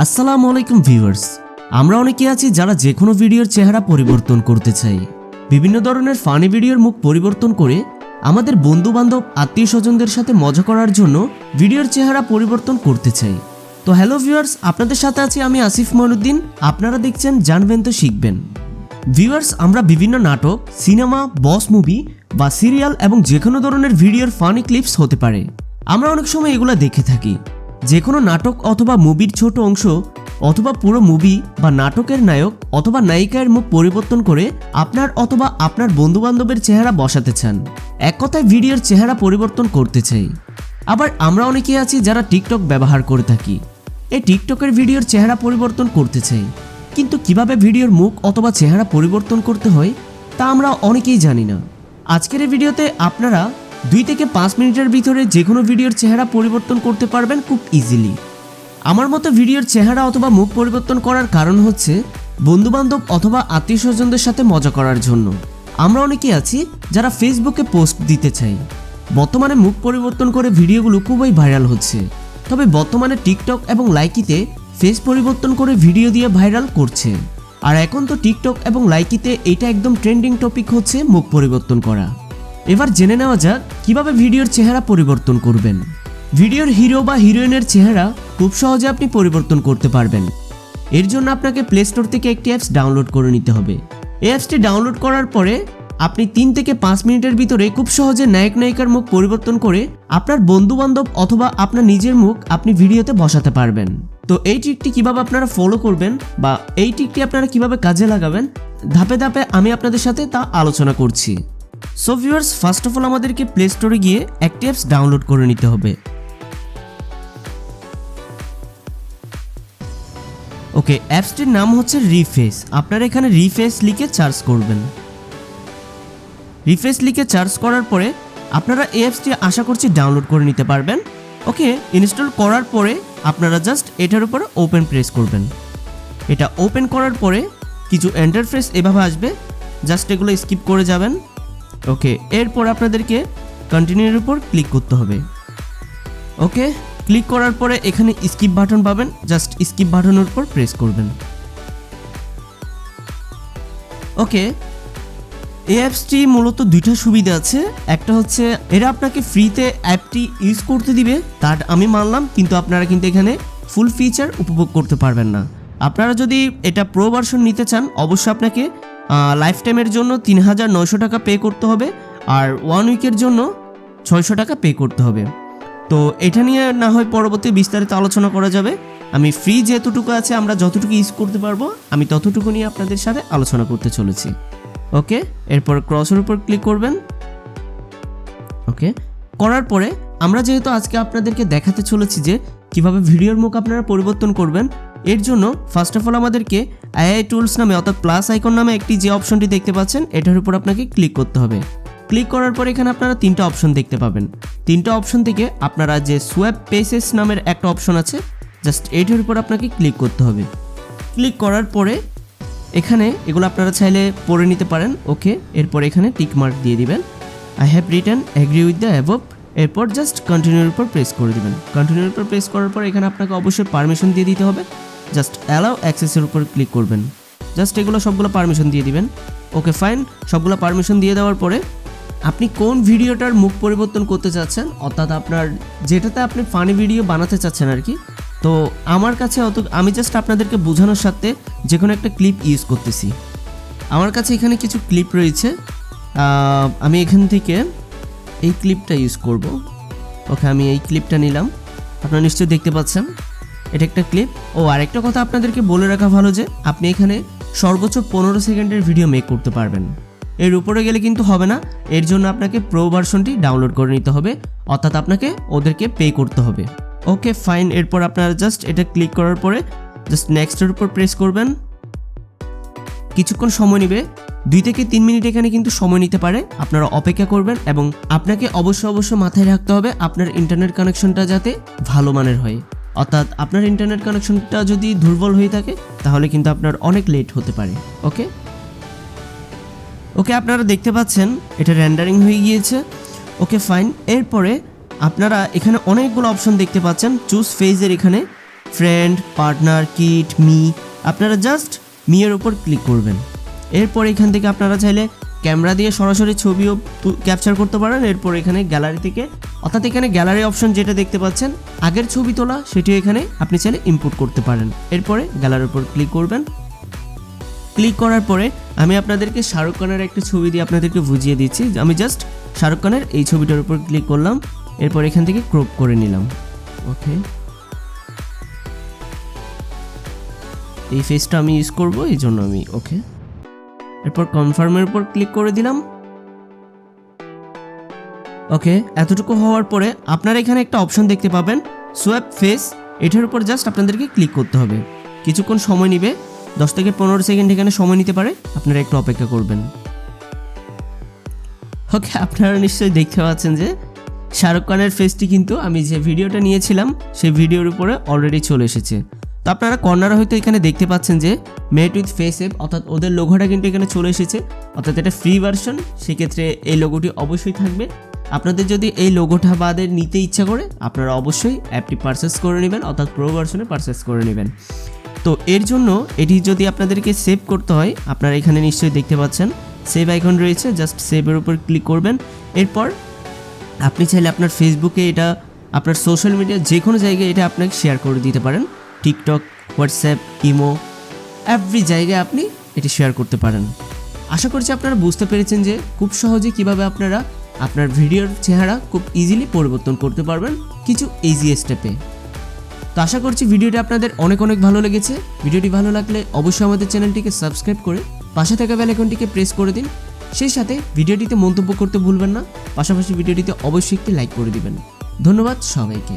আসসালামু আলাইকুম ভিউয়ার্স, আমরা অনেকে আছি যারা যে কোনো ভিডিওর চেহারা পরিবর্তন করতে চাই। বিভিন্ন ধরনের ফানি ভিডিওর মুখ পরিবর্তন করে আমাদের বন্ধু বান্ধব আত্মীয় স্বজনদের সাথে মজা করার জন্য ভিডিওর চেহারা পরিবর্তন করতে চাই। তো হ্যালো ভিউয়ার্স, আপনাদের সাথে আছি আমি আসিফ মঈনুদ্দিন। আপনারা দেখছেন জানবেন তো শিখবেন। ভিউয়ার্স, আমরা বিভিন্ন নাটক, সিনেমা, বস মুভি বা সিরিয়াল এবং যে কোনো ধরনের ভিডিওর ফানি ক্লিপস হতে পারে, আমরা অনেক সময় এগুলো দেখে থাকি। যে কোনো নাটক অথবা মুভির ছোট অংশ অথবা পুরো মুভি বা নাটকের নায়ক অথবা নায়িকার মুখ পরিবর্তন করে আপনার অথবা আপনার বন্ধুবান্ধবের চেহারা বসাতে চান। এক কথায় ভিডিওর চেহারা পরিবর্তন করতে চাই। আবার আমরা অনেকে আছি যারা টিকটক ব্যবহার করে থাকি। এই টিকটকের ভিডিওর চেহারা পরিবর্তন করতে চাই, কিন্তু কিভাবে ভিডিওর মুখ অথবা চেহারা পরিবর্তন করতে হয় তা আমরা অনেকেই জানি না। আজকের এই ভিডিওতে আপনারা 2 থেকে 5 মিনিটের ভিতরে যে কোনো ভিডিওর চেহারা পরিবর্তন করতে পারবেন খুব ইজিলি। আমার মতো ভিডিওর চেহারা অথবা মুখ পরিবর্তন করার কারণ হচ্ছে বন্ধুবান্ধব অথবা আত্মীয় স্বজনদের সাথে মজা করার জন্য। আমরা অনেকেই আছি যারা ফেসবুকে পোস্ট দিতে চাই। বর্তমানে মুখ পরিবর্তন করে ভিডিওগুলো খুবই ভাইরাল হচ্ছে। তবে বর্তমানে টিকটক এবং লাইকিতে ফেস পরিবর্তন করে ভিডিও দিয়ে ভাইরাল করছে। আর এখন তো টিকটক এবং লাইকিতে এটা একদম ট্রেন্ডিং টপিক হচ্ছে মুখ পরিবর্তন করা। এবার জেনে নেওয়া যাক কিভাবে ভিডিওর চেহারা পরিবর্তন করবেন। ভিডিওর হিরো বা হিরোইনের চেহারা খুব সহজে আপনি পরিবর্তন করতে পারবেন। এর জন্য আপনাকে প্লে স্টোর থেকে একটি অ্যাপস ডাউনলোড করে নিতে হবে। এই অ্যাপসটি ডাউনলোড করার পরে আপনি 3 থেকে 5 মিনিটের ভিতরে খুব সহজে নায়ক নায়িকার মুখ পরিবর্তন করে আপনার বন্ধুবান্ধব অথবা আপনার নিজের মুখ আপনি ভিডিওতে বসাতে পারবেন। তো এই ট্রিকটি কিভাবে আপনারা ফলো করবেন বা এই ট্রিকটি আপনারা কিভাবে কাজে লাগাবেন ধাপে ধাপে আমি আপনাদের সাথে তা আলোচনা করছি। So viewers, first of all আমাদেরকে প্লে স্টোরে গিয়ে একটি অ্যাপস ডাউনলোড করে নিতে হবে। ওকে, অ্যাপসটির নাম হচ্ছে রিফেস। আপনারা এখানে রিফেস লিখে সার্চ করবেন। রিফেস লিখে সার্চ করার পরে আপনারা এই অ্যাপসটি আশা করছি ডাউনলোড করে নিতে পারবেন। ওকে, ইনস্টল করার পরে আপনারা জাস্ট এটার উপর ওপেন প্রেস করবেন। এটা ওপেন করার পরে কিছু ইন্টারফেস এভাবে আসবে, জাস্ট এগুলো স্কিপ করে যাবেন। ওকে, এরপর আপনাদেরকে কন্টিনিউর উপর ক্লিক করতে হবে। ওকে, ক্লিক করার পরে এখানে স্কিপ বাটন পাবেন, জাস্ট স্কিপ বাটনের উপর প্রেস করবেন। ওকে, এই অ্যাপসটি মূলত 2টা সুবিধা আছে। একটা হচ্ছে এরা আপনাকে ফ্রিতে অ্যাপটি ইউজ করতে দিবে, তার আমি মানলাম, কিন্তু আপনারা কিন্তু এখানে ফুল ফিচার উপভোগ করতে পারবেন না। আপনারা যদি এটা প্রো ভার্সন নিতে চান অবশ্যই আপনাকে লাইফ টাইমের জন্য 3900 টাকা পে করতে হবে, আর 1 উইকের জন্য 600 টাকা পে করতে হবে। তো এটা নিয়ে না হয় পরবর্তী বিস্তারিত আলোচনা করা যাবে। আমি ফ্রি যেতটুকু আছে আমরা যতটুকু ইউজ করতে পারবো আমি ততটুকু নিয়ে আপনাদের সাথে আলোচনা করতে চলেছি। ওকে, এরপর ক্রসের উপর ক্লিক করবেন। ওকে, করার পরে আমরা যেহেতু আজকে আপনাদেরকে দেখাতে চলেছি যে কিভাবে ভিডিওর মুখ আপনারা পরিবর্তন করবেন, এর জন্য ফার্স্ট অফ অল আমাদেরকে AI টুলস নামে অর্থাৎ প্লাস আইকন নামে একটি যে অপশনটি দেখতে পাচ্ছেন এটার উপর আপনাকে ক্লিক করতে হবে। ক্লিক করার পরে এখানে আপনারা 3টা অপশন দেখতে পাবেন। 3টা অপশন থেকে আপনারা যে সোয়াপ পেসেস নামের একটা অপশন আছে, জাস্ট এটার উপর আপনাকে ক্লিক করতে হবে। ক্লিক করার পরে এখানে এগুলো আপনারা চাইলে পড়ে নিতে পারেন। ওকে, এরপর এখানে টিক মার্ক দিয়ে দিবেন, I have written agree with the above. এরপর জাস্ট কন্টিনিউর উপর প্রেস করে দিবেন। কন্টিনিউর উপর প্রেস করার পর এখানে আপনাকে অবশ্যই পারমিশন দিয়ে দিতে হবে। জাস্ট অ্যালাউ অ্যাক্সেসের উপর ক্লিক করবেন। জাস্ট এগুলো সবগুলো পারমিশন দিয়ে দিবেন। ওকে ফাইন, সবগুলো পারমিশন দিয়ে দেওয়ার পরে আপনি কোন ভিডিওটার মুখ পরিবর্তন করতে চাচ্ছেন, অর্থাৎ আপনার যেটাতে আপনি ফানি ভিডিও বানাতে চাচ্ছেন আর কি। তো আমার কাছে আমি জাস্ট আপনাদেরকে বোঝানোর সাথে যে কোনো একটা ক্লিপ ইউজ করতেছি। আমার কাছে এখানে কিছু ক্লিপ রয়েছে, আমি এখান থেকে এই ক্লিপটা ইউজ করব। ওকে, আমি এই ক্লিপটা নিলাম। আপনারা নিশ্চয়ই দেখতে পাচ্ছেন এটা একটা ক্লিপ। ও আরেকটা কথা আপনাদেরকে বলে রাখা ভালো যে আপনি এখানে সর্বোচ্চ 15 সেকেন্ডের ভিডিও মেক করতে পারবেন। এর উপরে গেলে কিন্তু হবে না, এর জন্য আপনাকে প্রো ভার্সনটি ডাউনলোড করে নিতে হবে, অর্থাৎ আপনাকে ওদেরকে পে করতে হবে। ওকে ফাইন, এরপর আপনারা জাস্ট এটা ক্লিক করার পরে জাস্ট নেক্সটের উপর প্রেস করবেন। কিছুক্ষণ সময় নেবে, 2 থেকে 3 মিনিট এখানে কিন্তু সময় নিতে পারে। আপনারা অপেক্ষা করবেন এবং আপনাকে অবশ্য মাথায় রাখতে হবে আপনার ইন্টারনেট কানেকশনটা যাতে ভালো মানের হয়। অর্থাৎ আপনার ইন্টারনেট কানেকশনটা যদি দুর্বল হয়ে থাকে তাহলে কিন্তু আপনার অনেক লেট হতে পারে। ওকে ওকে, আপনারা দেখতে পাচ্ছেন এটা রেন্ডারিং হয়ে গিয়েছে। ওকে ফাইন, এরপরে আপনারা এখানে অনেকগুলো অপশন দেখতে পাচ্ছেন। চুজ ফেজের এখানে ফ্রেন্ড, পার্টনার, কিট, মি, আপনারা জাস্ট মি এর উপর ক্লিক করবেন। এরপর এখান থেকে আপনারা চাইলে ক্যামেরা দিয়ে সরাসরি ছবিও ক্যাপচার করতে পারেন। এরপর এখানে গ্যালারি থেকে, অর্থাৎ এখানে গ্যালারি অপশন যেটা দেখতে পাচ্ছেন আগের ছবি তোলা, সেটিও এখানে আপনি চাইলে ইম্পোর্ট করতে পারেন। এরপরে গ্যালারির উপর ক্লিক করবেন। ক্লিক করার পরে আমি আপনাদেরকে শাহরুখ খানের একটা ছবি দিয়ে আপনাদেরকে বুঝিয়ে দিচ্ছি। আমি জাস্ট শাহরুখ খানের এই ছবিটার উপর ক্লিক করলাম, এরপর এখান থেকে ক্রপ করে নিলাম। ওকে, এই ফেসটা আমি ইউজ করব, এই জন্য আমি ওকে। এরপর কনফার্মের উপর ক্লিক করে দিলাম। ওকে, এতটুকু হওয়ার পরে আপনারা এখানে একটা অপশন দেখতে পাবেন সোয়াপ ফেস, এটার উপর জাস্ট আপনাদেরকে ক্লিক করতে হবে। কিছুক্ষণ সময় নেবে, 10 থেকে 15 সেকেন্ড এখানে সময় নিতে পারে, আপনারা একটু অপেক্ষা করবেন। ওকে, আপনারা নিশ্চয়ই দেখতে পাচ্ছেন যে শাহরুখ খানের ফেসটি কিন্তু আমি যে ভিডিওটা নিয়েছিলাম সেই ভিডিওর উপরে অলরেডি চলে এসেছে। তো আপনারা কর্নারে হয়তো এখানে দেখতে পাচ্ছেন যে মেড উইথ ফেস অ্যাপ, অর্থাৎ ওদের লোগোটা কিন্তু এখানে চলে এসেছে, অর্থাৎ এটা ফ্রি ভার্সন, সেক্ষেত্রে এই লোগোটি অবশ্যই থাকবে। আপনাদের যদি এই লোগোটা বাদে নিতে ইচ্ছা করে আপনারা অবশ্যই অ্যাপটি পারচেস করে নেবেন, অর্থাৎ প্রো ভার্সনে পারচেস করে নেবেন। তো এর জন্য এটি যদি আপনাদেরকে সেভ করতে হয়, আপনারা এখানে নিশ্চয়ই দেখতে পাচ্ছেন সেভ আইকন রয়েছে, জাস্ট সেভের উপর ক্লিক করবেন। এরপর আপনি চাইলে আপনার ফেসবুকে এটা, আপনার সোশ্যাল মিডিয়া যে কোনো জায়গায় এটা আপনাকে শেয়ার করে দিতে পারেন। টিকটক, হোয়াটসঅ্যাপ, ইমো, এভরি জায়গায় আপনি এটি শেয়ার করতে পারেন। আশা করছি আপনারা বুঝতে পেরেছেন যে খুব সহজে কিভাবে আপনারা আপনার ভিডিওর চেহারা খুব ইজিলি পরিবর্তন করতে পারবেন কিছু ইজি স্টেপে। তো আশা করছি ভিডিওটি আপনাদের অনেক অনেক ভালো লেগেছে। ভিডিওটি ভালো লাগলে অবশ্যই আমাদের চ্যানেলটিকে সাবস্ক্রাইব করে পাশে থাকা বেল আইকনটিকে প্রেস করে দিন। সেই সাথে ভিডিওটিতে মন্তব্য করতে ভুলবেন না, পাশাপাশি ভিডিওটিতে অবশ্যই একটি লাইক করে দিবেন। ধন্যবাদ সবাইকে।